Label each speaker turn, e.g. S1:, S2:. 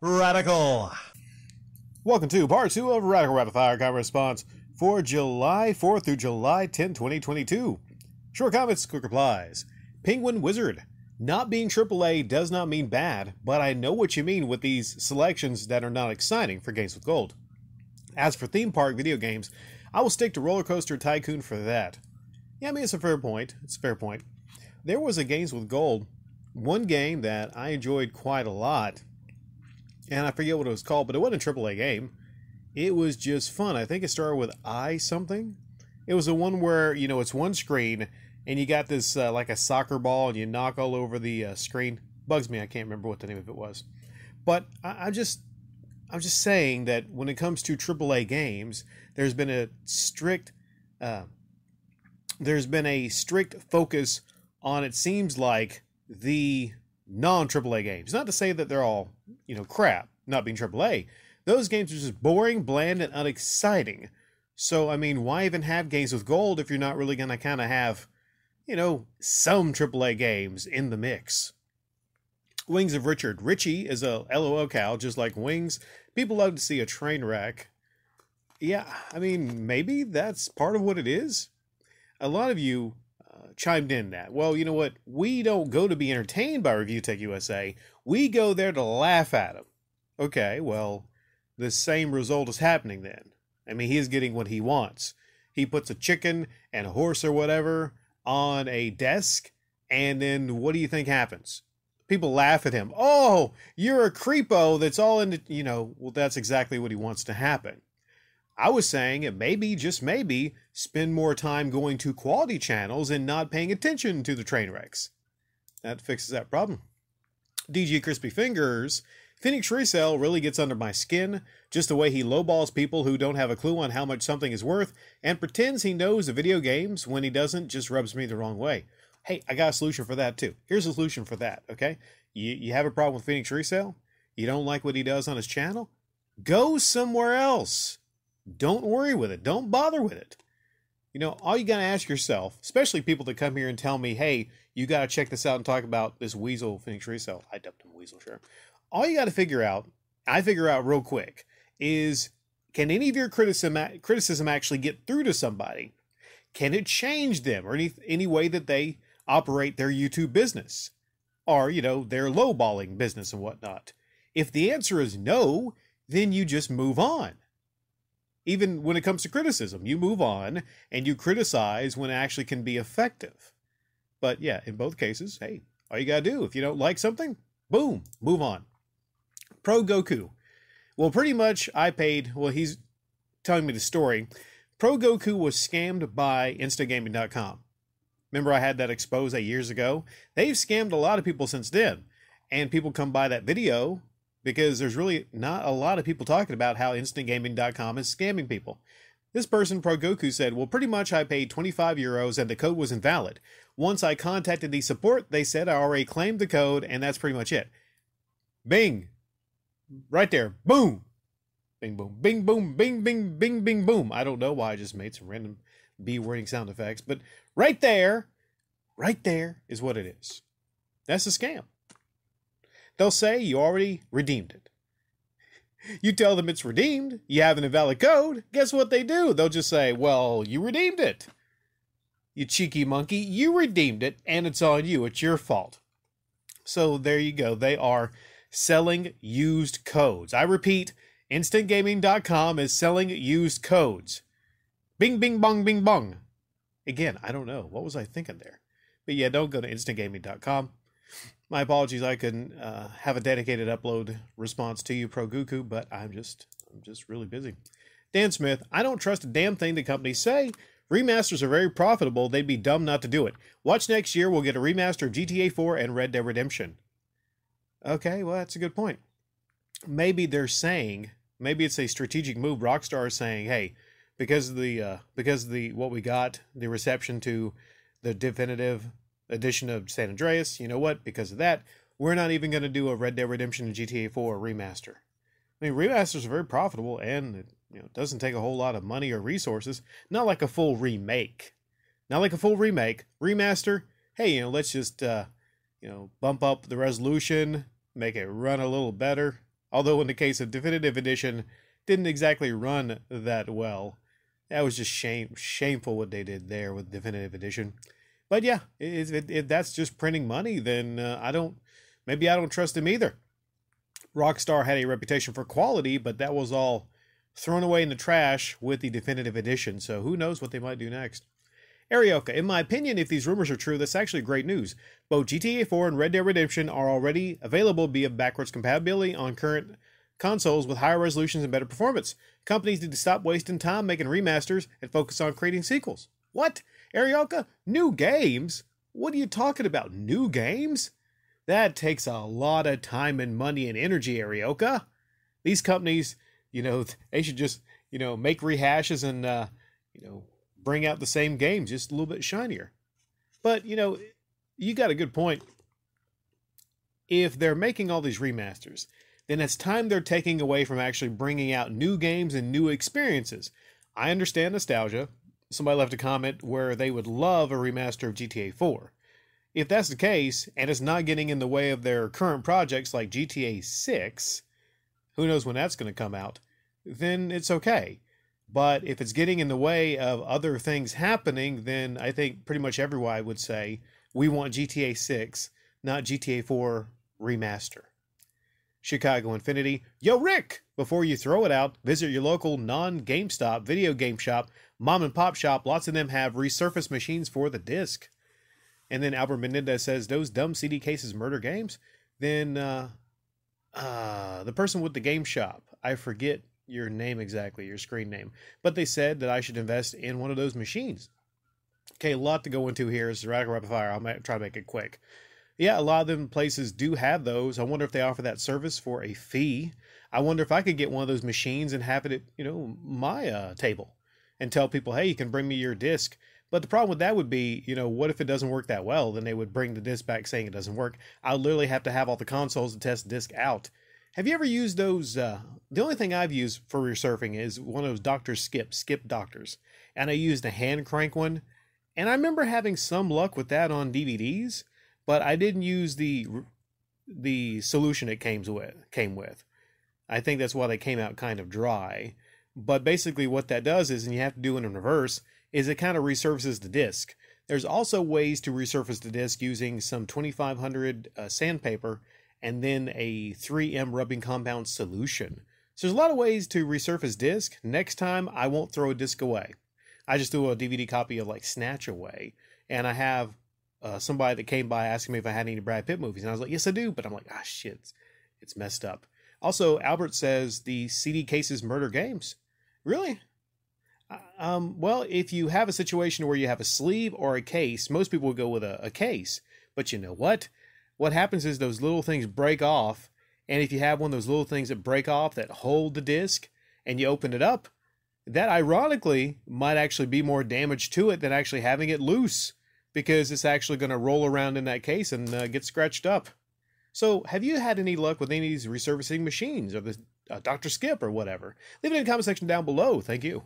S1: Radical. Welcome to part 2 of Radical Rapid Fire Comment Response for July 4th through July 10, 2022. Short comments, quick replies. Penguin Wizard. Not being AAA does not mean bad, but I know what you mean with these selections that are not exciting for games with gold. As for theme park video games, I will stick to Roller Coaster Tycoon for that. Yeah, I mean, it's a fair point. It's a fair point. There was a Games with Gold, one game that I enjoyed quite a lot, and I forget what it was called, but it wasn't a AAA game. It was just fun. I think it started with I something. It was the one where, you know, it's one screen, and you got this like a soccer ball, and you knock all over the screen. Bugs me, I can't remember what the name of it was. But I'm just saying that when it comes to AAA games, there's been a strict focus on, it seems like, the non-AAA games. Not to say that they're all, you know, crap, not being AAA. Those games are just boring, bland, and unexciting. So, I mean, why even have games with gold if you're not really going to kind of have, you know, some AAA games in the mix? Wings of Richard. Richie is a LOL cow, just like Wings. People love to see a train wreck. Yeah, I mean, maybe that's part of what it is. A lot of you chimed in that, well, you know what? We don't go to be entertained by Review Tech USA. We go there to laugh at them. Okay, well, the same result is happening then. I mean, he is getting what he wants. He puts a chicken and a horse or whatever on a desk, and then what do you think happens? People laugh at him. Oh, you're a creepo that's all into, you know, well, that's exactly what he wants to happen. I was saying it maybe, just maybe, spend more time going to quality channels and not paying attention to the train wrecks. That fixes that problem. DG Crispy Fingers. Phoenix Resale really gets under my skin. Just the way he lowballs people who don't have a clue on how much something is worth and pretends he knows the video games when he doesn't, just rubs me the wrong way. Hey, I got a solution for that too. Here's a solution for that, okay? You have a problem with Phoenix Resale? You don't like what he does on his channel? Go somewhere else. Don't worry with it. Don't bother with it. You know, all you got to ask yourself, especially people that come here and tell me, hey, you got to check this out and talk about this Weasel Phoenix Resale. I dubbed him Weasel, sure. All you got to figure out, I figure out real quick, is can any of your criticism actually get through to somebody? Can it change them or any way that they operate their YouTube business? Or, you know, their lowballing business and whatnot? If the answer is no, then you just move on. Even when it comes to criticism, you move on and you criticize when it actually can be effective. But yeah, in both cases, hey, all you gotta do, if you don't like something, boom, move on. Pro Goku. Well, pretty much he's telling me the story. Pro Goku was scammed by instagaming.com. Remember I had that expose years ago? They've scammed a lot of people since then. And people come by that video because there's really not a lot of people talking about how instantgaming.com is scamming people. This person, Pro Goku, said, well, pretty much I paid 25 euros and the code was invalid. Once I contacted the support, they said I already claimed the code and that's pretty much it. Bing. Right there. Boom. Bing, boom. Bing, boom. Bing, bing, bing, bing, boom. I don't know why I just made some random B-wording sound effects, but right there is what it is. That's a scam. They'll say you already redeemed it. You tell them it's redeemed, you have an invalid code, guess what they do? They'll just say, well, you redeemed it. You cheeky monkey, you redeemed it, and it's on you. It's your fault. So there you go. They are selling used codes. I repeat, instantgaming.com is selling used codes. Bing, bing, bong, bing, bong. Again, I don't know. What was I thinking there? But yeah, don't go to instantgaming.com. My apologies, I couldn't have a dedicated upload response to you, Pro Goku, but I'm just really busy. Dan Smith, I don't trust a damn thing the companies say. Remasters are very profitable. They'd be dumb not to do it. Watch next year, we'll get a remaster of GTA 4 and Red Dead Redemption. Okay, well, that's a good point. Maybe they're saying, maybe it's a strategic move. Rockstar is saying, hey, because of the what we got, the reception to the definitive edition of San Andreas, you know what? Because of that, we're not even going to do a Red Dead Redemption and GTA 4 remaster. I mean, remasters are very profitable, and it doesn't take a whole lot of money or resources. Not like a full remake. Not like a full remake. Remaster, hey, let's just bump up the resolution, make it run a little better. Although in the case of Definitive Edition, didn't exactly run that well. That was just shameful what they did there with Definitive Edition. But yeah, if that's just printing money, then maybe I don't trust them either. Rockstar had a reputation for quality, but that was all thrown away in the trash with the Definitive Edition, so who knows what they might do next. Arioka, in my opinion, if these rumors are true, that's actually great news. Both GTA 4 and Red Dead Redemption are already available via backwards compatibility on current consoles with higher resolutions and better performance. Companies need to stop wasting time making remasters and focus on creating sequels. What? Arioka? New games? What are you talking about? New games? That takes a lot of time and money and energy, Arioka. These companies, they should just, make rehashes and, bring out the same games, just a little bit shinier. But, you got a good point. If they're making all these remasters, then it's time they're taking away from actually bringing out new games and new experiences. I understand nostalgia. Somebody left a comment where they would love a remaster of GTA 4. If that's the case, and it's not getting in the way of their current projects like GTA 6, who knows when that's going to come out, then it's okay. But if it's getting in the way of other things happening, then I think pretty much everyone would say, we want GTA 6, not GTA 4 remaster. Chicago Infinity, yo Rick! Before you throw it out, visit your local non-GameStop video game shop, mom and pop shop. Lots of them have resurfaced machines for the disc. And then Albert Menendez says, those dumb CD cases murder games? Then the person with the game shop, I forget your name exactly, your screen name, but they said that I should invest in one of those machines. Okay, a lot to go into here. It's Radical Rapid Fire. I'll try to make it quick. Yeah, a lot of them places do have those. I wonder if they offer that service for a fee. I wonder if I could get one of those machines and have it at, my table and tell people, hey, you can bring me your disc. But the problem with that would be, what if it doesn't work that well? Then they would bring the disc back saying it doesn't work. I'll literally have to have all the consoles to test the disc out. Have you ever used those? The only thing I've used for resurfing is one of those Dr. Skip Doctors. And I used a hand crank one. And I remember having some luck with that on DVDs, but I didn't use the solution it came with. I think that's why they came out kind of dry. But basically what that does is, and you have to do it in reverse, is it kind of resurfaces the disc. There's also ways to resurface the disc using some 2500 sandpaper and then a 3M rubbing compound solution. So there's a lot of ways to resurface disc. Next time, I won't throw a disc away. I just threw a DVD copy of like Snatch away. And I have somebody that came by asking me if I had any Brad Pitt movies. And I was like, yes, I do. But I'm like, shit, it's messed up. Also, Albert says the CD cases murder games. Really? Well, if you have a situation where you have a sleeve or a case, most people would go with a case. But you know what? What happens is those little things break off. And if you have one of those little things that break off that hold the disc and you open it up, that ironically might actually be more damage to it than actually having it loose, because it's actually going to roll around in that case and get scratched up. So have you had any luck with any of these resurfacing machines or the Dr. Skip or whatever? Leave it in the comment section down below. Thank you.